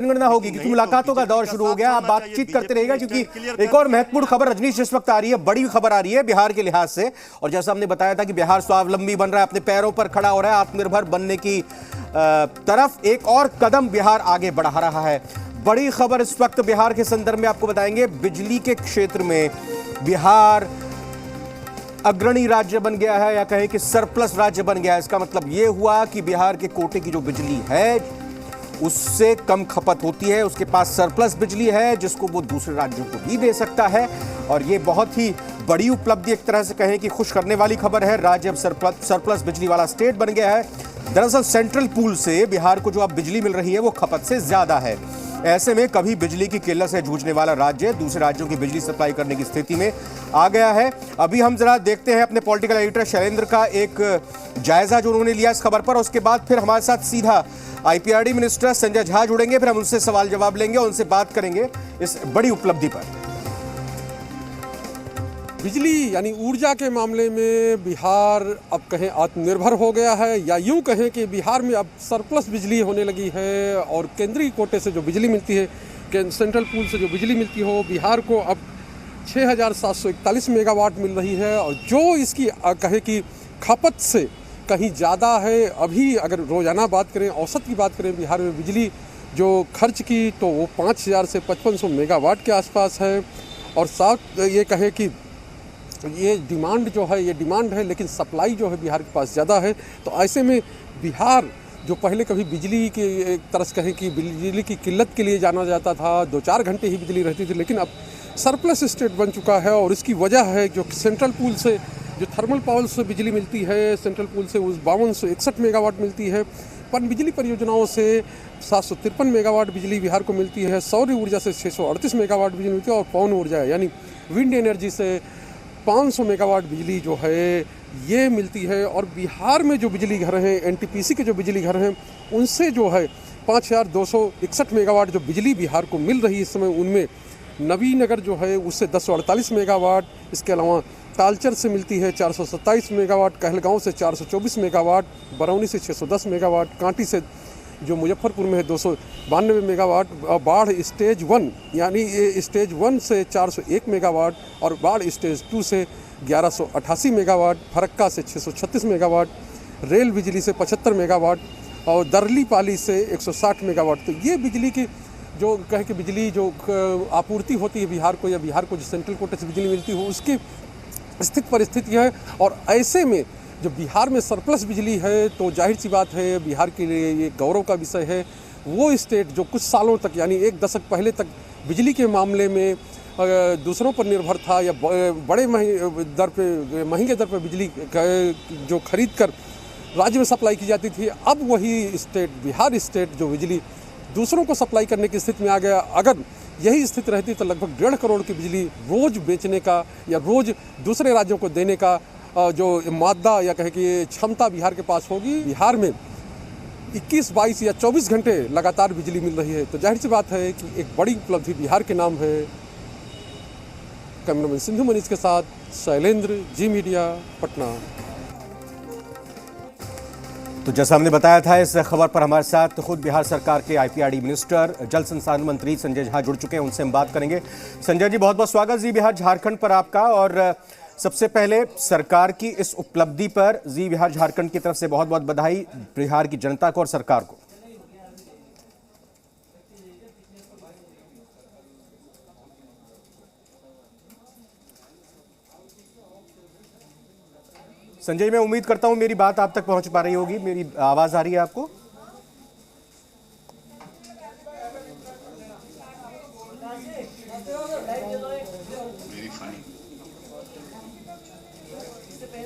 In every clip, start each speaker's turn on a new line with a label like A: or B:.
A: जनगणना होगी क्योंकि मुलाकातों का दौर शुरू हो गया। आप बातचीत करते रहिएगा क्योंकि एक और महत्वपूर्ण खबर रजनीश इस वक्त आ रही है, बड़ी खबर आ रही है बिहार के लिहाज से। और जैसा हमने बताया था कि बिहार स्वावलंबी बन रहा है, अपने पैरों पर खड़ा हो रहा है, आत्मनिर्भर बनने की तरफ एक और कदम बिहार आगे बढ़ा रहा है। बड़ी खबर इस वक्त बिहार के संदर्भ में आपको बताएंगे। बिजली के क्षेत्र में बिहार अग्रणी राज्य बन गया है, या कहें कि सरप्लस राज्य बन गया है। इसका मतलब यह हुआ कि बिहार के कोटे की जो बिजली है उससे कम खपत होती है, उसके पास सरप्लस बिजली है जिसको वो दूसरे राज्यों को भी दे सकता है। और ये बहुत ही बड़ी उपलब्धि, एक तरह से कहें कि खुश करने वाली खबर है। राज्य अब सरप्लस बिजली वाला स्टेट बन गया है। दरअसल सेंट्रल पूल से बिहार को जो अब बिजली मिल रही है वो खपत से ज्यादा है। ऐसे में कभी बिजली की किल्लत से जूझने वाला राज्य दूसरे राज्यों की बिजली सप्लाई करने की स्थिति में आ गया है। अभी हम जरा देखते हैं अपने पॉलिटिकल एडिटर शैलेंद्र का एक जायजा जो उन्होंने लिया इस खबर पर। उसके बाद फिर हमारे साथ सीधा आईपीआरडी मिनिस्टर संजय झा जुड़ेंगे, फिर हम उनसे सवाल जवाब लेंगे और उनसे बात करेंगे इस बड़ी उपलब्धि पर।
B: बिजली यानी ऊर्जा के मामले में बिहार अब कहें आत्मनिर्भर हो गया है, या यूं कहें कि बिहार में अब सरप्लस बिजली होने लगी है। और केंद्रीय कोटे से जो बिजली मिलती है, सेंट्रल पूल से जो बिजली मिलती हो, बिहार को अब 6,741 मेगावाट मिल रही है। और जो इसकी कहे कि खपत से कहीं ज़्यादा है। अभी अगर रोज़ाना बात करें, औसत की बात करें, बिहार में बिजली जो खर्च की तो वो 5,000 से 5,500 मेगावाट के आसपास है। और साथ ये कहें कि ये डिमांड जो है ये डिमांड है, लेकिन सप्लाई जो है बिहार के पास ज़्यादा है। तो ऐसे में बिहार जो पहले कभी बिजली के एक तरह से कहें कि बिजली की किल्लत के लिए जाना जाता था, 2-4 घंटे ही बिजली रहती थी, लेकिन अब सरप्लस स्टेट बन चुका है। और इसकी वजह है जो सेंट्रल पूल से जो थर्मल पावर से बिजली मिलती है, सेंट्रल पूल से उस 5261 मेगावाट मिलती है। पनबिजली परियोजनाओं से 753 मेगावाट बिजली बिहार को मिलती है। सौर ऊर्जा से 638 मेगावाट बिजली मिलती है। और पवन ऊर्जा यानी विंड एनर्जी से 500 मेगावाट बिजली जो है ये मिलती है। और बिहार में जो बिजली घर हैं, एनटीपीसी के जो बिजली घर हैं, उनसे जो है 5,261 मेगावाट जो बिजली बिहार को मिल रही है इस समय, उनमें नवीनगर जो है उससे 1048 मेगावाट, इसके अलावा तालचर से मिलती है 427 मेगावाट, कहलगांव से 424 मेगावाट, बरौनी से 610 मेगावाट, कांटी से जो मुजफ्फरपुर में है 292 मेगावाट, बाढ़ स्टेज 1 यानी ये स्टेज 1 से 401 मेगावाट, और बाढ़ स्टेज 2 से 1188 मेगावाट, फरक्का से 636 मेगावाट, रेल बिजली से 75 मेगावाट और दरली पाली से 160 मेगावाट। तो ये बिजली की जो कहे कि बिजली जो आपूर्ति होती है बिहार को, या बिहार को जो सेंट्रल कोटे से बिजली मिलती हो, उसकी स्थित परिस्थिति है। और ऐसे में जो बिहार में सरप्लस बिजली है तो जाहिर सी बात है बिहार के लिए ये गौरव का विषय है। वो स्टेट जो कुछ सालों तक यानी एक दशक पहले तक बिजली के मामले में दूसरों पर निर्भर था, या बड़े महंगे दर पर बिजली जो खरीद कर राज्य में सप्लाई की जाती थी, अब वही स्टेट बिहार स्टेट जो बिजली दूसरों को सप्लाई करने की स्थिति में आ गया। अगर यही स्थिति रहती तो लगभग 1.5 करोड़ की बिजली रोज बेचने का या रोज दूसरे राज्यों को देने का जो मादा या कहे कि क्षमता बिहार के पास होगी। बिहार में 21, 22 या 24 घंटे लगातार बिजली मिल रही है, तो जाहिर सी बात है कि एक बड़ी उपलब्धि बिहार के नाम है। कैमरामैन सिंधु मनीष के साथ शैलेंद्र, जी मीडिया, पटना।
A: तो जैसा हमने बताया था, इस खबर पर हमारे साथ खुद बिहार सरकार के आईपीआरडी मिनिस्टर, जल संसाधन मंत्री संजय झा जुड़ चुके हैं, उनसे हम बात करेंगे। संजय जी, बहुत बहुत स्वागत जी बिहार झारखंड पर आपका। और सबसे पहले सरकार की इस उपलब्धि पर जी बिहार झारखंड की तरफ से बहुत बहुत बधाई बिहार की जनता को और सरकार को। संजय, मैं उम्मीद करता हूं मेरी बात आप तक पहुंच पा रही होगी, मेरी आवाज आ रही है आपको?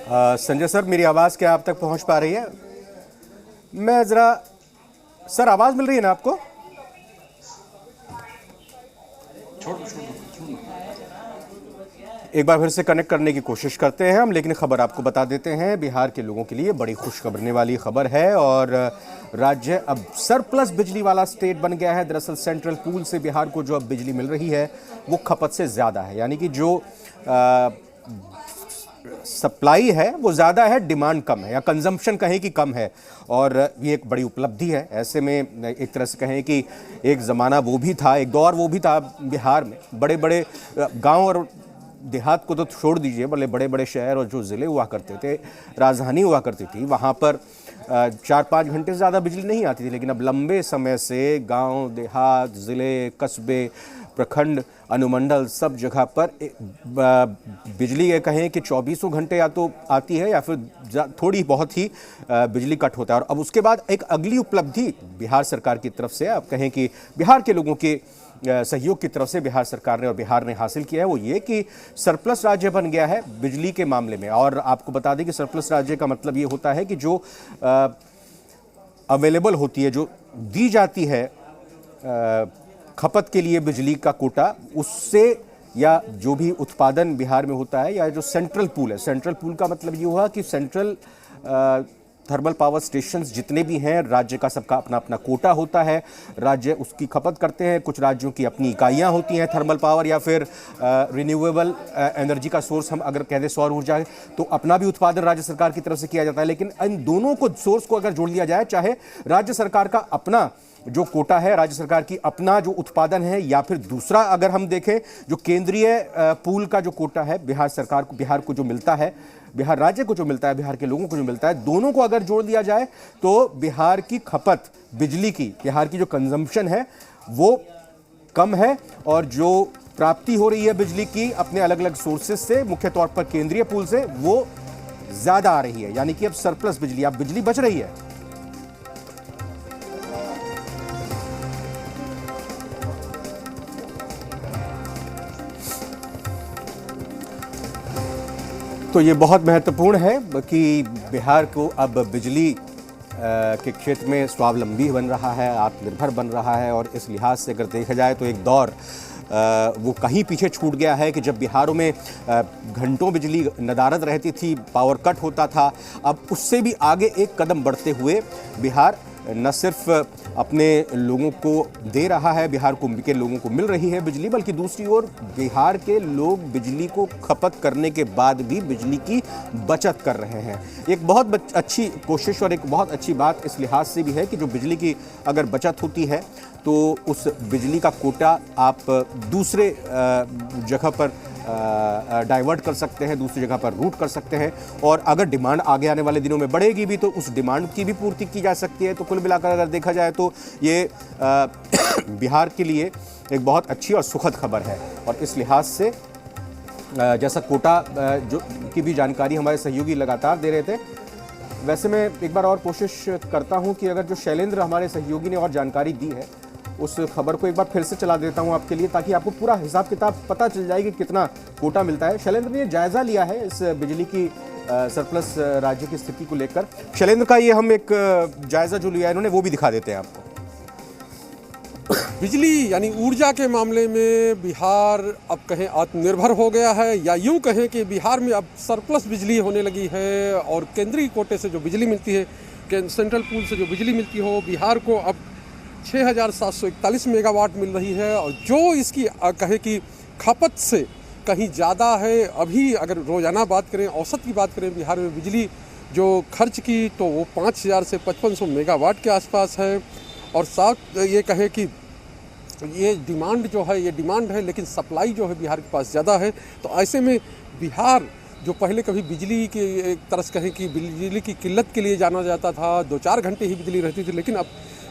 A: संजय सर, मेरी आवाज क्या आप तक पहुंच पा रही है? मैं जरा सर, आवाज मिल रही है ना आपको? एक बार फिर से कनेक्ट करने की कोशिश करते हैं हम, लेकिन खबर आपको बता देते हैं। बिहार के लोगों के लिए बड़ी खुशखबरने वाली खबर है और राज्य अब सरप्लस बिजली वाला स्टेट बन गया है। दरअसल सेंट्रल पूल से बिहार को जो अब बिजली मिल रही है वो खपत से ज़्यादा है, यानी कि जो सप्लाई है वो ज़्यादा है, डिमांड कम है, या कंजम्पशन कहें कि कम है, और ये एक बड़ी उपलब्धि है। ऐसे में एक तरह से कहें कि एक ज़माना वो भी था, एक दौर वो भी था बिहार में, बड़े बड़े गांव और देहात को तो छोड़ दीजिए, बड़े बड़े शहर और जो ज़िले हुआ करते थे, राजधानी हुआ करती थी, वहाँ पर 4-5 घंटे से ज़्यादा बिजली नहीं आती थी। लेकिन अब लंबे समय से गांव, देहात, ज़िले, कस्बे, प्रखंड, अनुमंडल, सब जगह पर बिजली ये कहें कि 24 घंटे या तो आती है या फिर थोड़ी बहुत ही बिजली कट होता है। और अब उसके बाद एक अगली उपलब्धि बिहार सरकार की तरफ से, आप कहें कि बिहार के लोगों के सहयोग की तरफ से बिहार सरकार ने और बिहार ने हासिल किया है, वो ये कि सरप्लस राज्य बन गया है बिजली के मामले में। और आपको बता दें कि सरप्लस राज्य का मतलब ये होता है कि जो अवेलेबल होती है, जो दी जाती है खपत के लिए बिजली का कोटा, उससे या जो भी उत्पादन बिहार में होता है, या जो सेंट्रल पूल है, सेंट्रल पूल का मतलब ये हुआ कि सेंट्रल थर्मल पावर स्टेशंस जितने भी हैं, राज्य का सबका अपना अपना कोटा होता है, राज्य उसकी खपत करते हैं। कुछ राज्यों की अपनी इकाइयां होती हैं थर्मल पावर या फिर रिन्यूएबल एनर्जी का सोर्स, हम अगर कह दें सौर ऊर्जा है, तो अपना भी उत्पादन राज्य सरकार की तरफ से किया जाता है। लेकिन इन दोनों को सोर्स को अगर जोड़ लिया जाए, चाहे राज्य सरकार का अपना जो कोटा है, राज्य सरकार की अपना जो उत्पादन है, या फिर दूसरा अगर हम देखें जो केंद्रीय पूल का जो कोटा है, बिहार सरकार को, बिहार को जो मिलता है, बिहार राज्य को जो मिलता है, बिहार के लोगों को जो मिलता है, दोनों को अगर जोड़ दिया जाए तो बिहार की खपत बिजली की, बिहार की जो कंजम्पशन है वो कम है, और जो प्राप्ति हो रही है बिजली की अपने अलग अलग सोर्सेज से, मुख्य तौर पर केंद्रीय पूल से, वो ज्यादा आ रही है। यानी कि अब सरप्लस बिजली, अब बिजली बच रही है। तो ये बहुत महत्वपूर्ण है कि बिहार को अब बिजली के क्षेत्र में स्वावलंबी बन रहा है, आत्मनिर्भर बन रहा है। और इस लिहाज से अगर देखा जाए तो एक दौर वो कहीं पीछे छूट गया है कि जब बिहारों में घंटों बिजली नदारद रहती थी, पावर कट होता था। अब उससे भी आगे एक कदम बढ़ते हुए बिहार न सिर्फ अपने लोगों को दे रहा है, बिहार को के लोगों को मिल रही है बिजली, बल्कि दूसरी ओर बिहार के लोग बिजली को खपत करने के बाद भी बिजली की बचत कर रहे हैं। एक बहुत अच्छी कोशिश और एक बहुत अच्छी बात इस लिहाज से भी है कि जो बिजली की अगर बचत होती है तो उस बिजली का कोटा आप दूसरे जगह पर डाइवर्ट कर सकते हैं, दूसरी जगह पर रूट कर सकते हैं। और अगर डिमांड आगे आने वाले दिनों में बढ़ेगी भी तो उस डिमांड की भी पूर्ति की जा सकती है। तो कुल मिलाकर अगर देखा जाए तो ये बिहार के लिए एक बहुत अच्छी और सुखद खबर है। और इस लिहाज से जैसा कोटा जो की भी जानकारी हमारे सहयोगी लगातार दे रहे थे, वैसे मैं एक बार और कोशिश करता हूं कि अगर जो शैलेंद्र हमारे सहयोगी ने और जानकारी दी है उस खबर को एक बार फिर से चला देता हूं आपके लिए, ताकि आपको पूरा हिसाब किताब पता चल जाए कि कितना कोटा मिलता है। शैलेंद्र ने जायजा लिया है इस बिजली की सरप्लस राज्य की स्थिति को लेकर। शैलेंद्र का ये हम एक जायजा जो लिया है इन्होंने, वो भी दिखा देते हैं आपको।
B: बिजली यानी ऊर्जा के मामले में बिहार अब कहें आत्मनिर्भर हो गया है, या यूं कहें कि बिहार में अब सरप्लस बिजली होने लगी है। और केंद्रीय कोटे से जो बिजली मिलती है, सेंट्रल पूल से जो बिजली मिलती हो, बिहार को अब 6,741 मेगावाट मिल रही है। और जो इसकी कहे कि खपत से कहीं ज़्यादा है। अभी अगर रोज़ाना बात करें, औसत की बात करें, बिहार में बिजली जो खर्च की तो वो 5,000 से 5,500 मेगावाट के आसपास है। और साथ ये कहें कि ये डिमांड जो है, ये डिमांड है, लेकिन सप्लाई जो है बिहार के पास ज़्यादा है। तो ऐसे में बिहार जो पहले कभी बिजली के एक तरह से कहें कि बिजली की किल्लत के लिए जाना जाता था, 2-4 घंटे ही बिजली रहती थी, लेकिन अब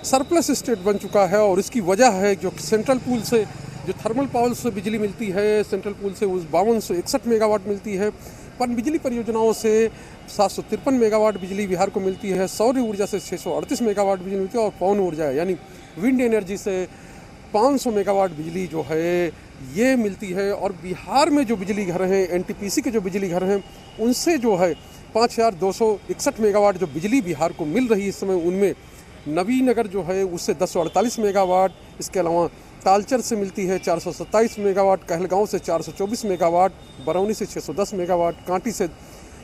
B: सरप्लस स्टेट बन चुका है। और इसकी वजह है जो सेंट्रल पूल से जो थर्मल पावर से बिजली मिलती है, सेंट्रल पूल से उस 5261 मेगावाट मिलती है। पनबिजली परियोजनाओं से 753 मेगावाट बिजली बिहार को मिलती है। सौर ऊर्जा से 638 मेगावाट बिजली मिलती है। और पवन ऊर्जा यानी विंड एनर्जी से 500 मेगावाट बिजली जो है ये मिलती है। और बिहार में जो बिजली घर हैं, एनटीपीसी के जो बिजली घर हैं, उनसे जो है 5,261 मेगावाट जो बिजली बिहार को मिल रही है इस समय, उनमें नवीनगर जो है उससे 1048 मेगावाट, इसके अलावा तालचर से मिलती है 427 मेगावाट, कहलगांव से 424 मेगावाट, बरौनी से 610 मेगावाट, कांटी से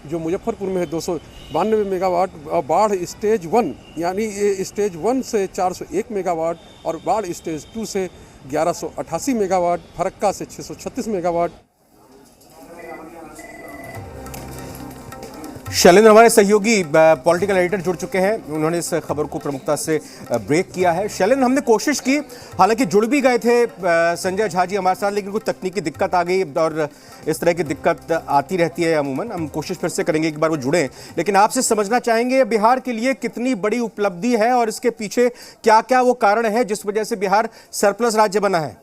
B: जो मुजफ्फरपुर में है 292 मेगावाट, बाढ़ स्टेज 1 यानी स्टेज 1 से 401 मेगावाट, और बाढ़ स्टेज 2 से 1188 मेगावाट, फरक्का से 636 मेगावाट।
A: शैलेंद्र हमारे सहयोगी पॉलिटिकल एडिटर जुड़ चुके हैं, उन्होंने इस खबर को प्रमुखता से ब्रेक किया है। शैलेंद्र, हमने कोशिश की, हालांकि जुड़ भी गए थे संजय झा जी हमारे साथ, लेकिन कुछ तकनीकी दिक्कत आ गई और इस तरह की दिक्कत आती रहती है अमूमन। हम कोशिश फिर से करेंगे एक बार वो जुड़ें, लेकिन आपसे समझना चाहेंगे बिहार के लिए कितनी बड़ी उपलब्धि है और इसके पीछे क्या क्या वो कारण है जिस वजह से बिहार सरप्लस राज्य बना है।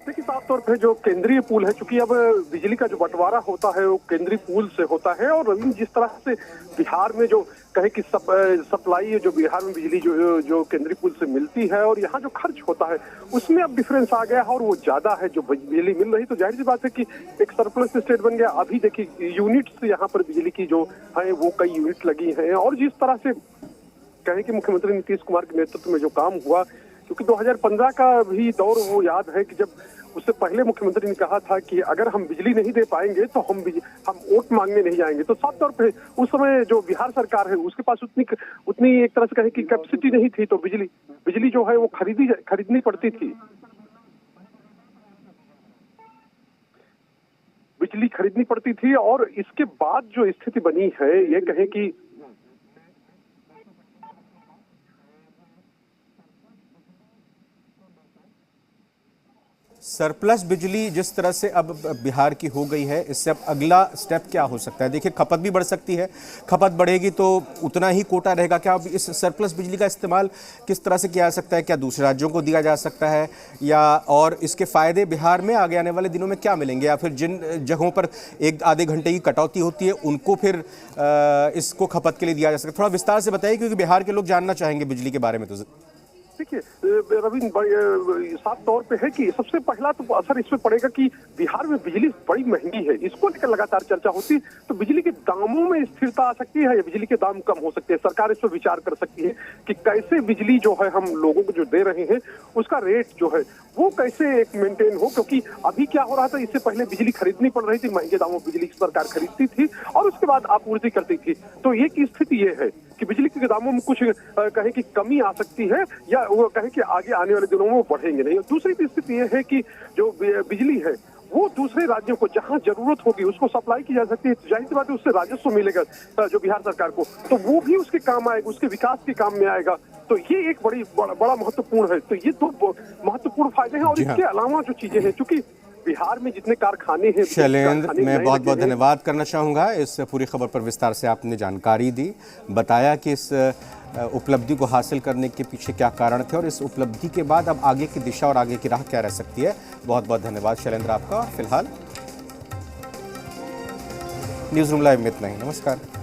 C: देखिए, साफ तौर पे जो केंद्रीय पूल है, चूंकि अब बिजली का जो बंटवारा होता है वो केंद्रीय पूल से होता है, और रवीन जिस तरह से बिहार में जो कहे कि सप्लाई जो बिहार में बिजली जो केंद्रीय पूल से मिलती है और यहाँ जो खर्च होता है उसमें अब डिफरेंस आ गया है और वो ज्यादा है जो बिजली मिल रही। तो जाहिर सी बात है कि एक सरप्लस स्टेट बन गया। अभी देखिए यूनिट्स यहाँ पर बिजली की जो है वो कई यूनिट लगी हैं, और जिस तरह से कहे कि मुख्यमंत्री नीतीश कुमार के नेतृत्व में जो काम हुआ, क्योंकि 2015 का भी दौर वो याद है कि जब उससे पहले मुख्यमंत्री ने कहा था कि अगर हम बिजली नहीं दे पाएंगे तो हम वोट मांगने नहीं जाएंगे। तो साफ तौर पे उस समय जो बिहार सरकार है उसके पास उतनी एक तरह से कहे कि कैपेसिटी नहीं थी, तो बिजली जो है वो खरीदनी पड़ती थी। बिजली खरीदनी पड़ती थी, और इसके बाद जो स्थिति बनी है ये कहें कि
A: सरप्लस बिजली जिस तरह से अब बिहार की हो गई है, इससे अब अगला स्टेप क्या हो सकता है? देखिए, खपत भी बढ़ सकती है, खपत बढ़ेगी तो उतना ही कोटा रहेगा। क्या अब इस सरप्लस बिजली का इस्तेमाल किस तरह से किया जा सकता है? क्या दूसरे राज्यों को दिया जा सकता है, या और इसके फायदे बिहार में आगे आने वाले दिनों में क्या मिलेंगे, या फिर जिन जगहों पर एक आधे घंटे की कटौती होती है उनको फिर इसको खपत के लिए दिया जा सकता है? थोड़ा विस्तार से बताइए, क्योंकि बिहार के लोग जानना चाहेंगे बिजली के बारे में। तो
C: देखिए रवीन, साफ तौर पे है कि सबसे पहला तो असर इसमें पड़ेगा कि बिहार में बिजली बड़ी महंगी है, इसको लेकर लगातार चर्चा होती, तो बिजली के दामों में स्थिरता आ सकती है या बिजली के दाम कम हो सकते हैं। सरकार इस पर विचार कर सकती है कि कैसे बिजली जो है हम लोगों को जो दे रहे हैं उसका रेट जो है वो कैसे एक मेंटेन हो, क्योंकि अभी क्या हो रहा था, इससे पहले बिजली खरीदनी पड़ रही थी, महंगे दामों बिजली सरकार खरीदती थी और उसके बाद आपूर्ति करती थी। तो ये की स्थिति ये है कि बिजली के दामों में कुछ कहे कि कमी आ सकती है, या वो कहे कि आगे आने वाले दिनों में वो बढ़ेंगे नहीं। दूसरी स्थिति ये है कि जो बिजली है वो दूसरे राज्यों को जहां जरूरत होगी उसको सप्लाई की जा सकती है। जाहिर सी बात है उससे राजस्व मिलेगा जो बिहार सरकार को, तो वो भी उसके काम आएगा, उसके विकास के काम में आएगा। तो ये एक बड़ा महत्वपूर्ण है। तो ये दो महत्वपूर्ण फायदे हैं, और इसके अलावा जो चीजें हैं, चूंकि बिहार में जितने कारखाने हैं।
A: शैलेंद्र, मैं बहुत बहुत धन्यवाद करना चाहूँगा, इस पूरी खबर पर विस्तार से आपने जानकारी दी, बताया कि इस उपलब्धि को हासिल करने के पीछे क्या कारण थे और इस उपलब्धि के बाद अब आगे की दिशा और आगे की राह क्या रह सकती है। बहुत बहुत धन्यवाद शैलेंद्र आपका। फिलहाल न्यूज़ रूम लाइव में इतना ही। नमस्कार।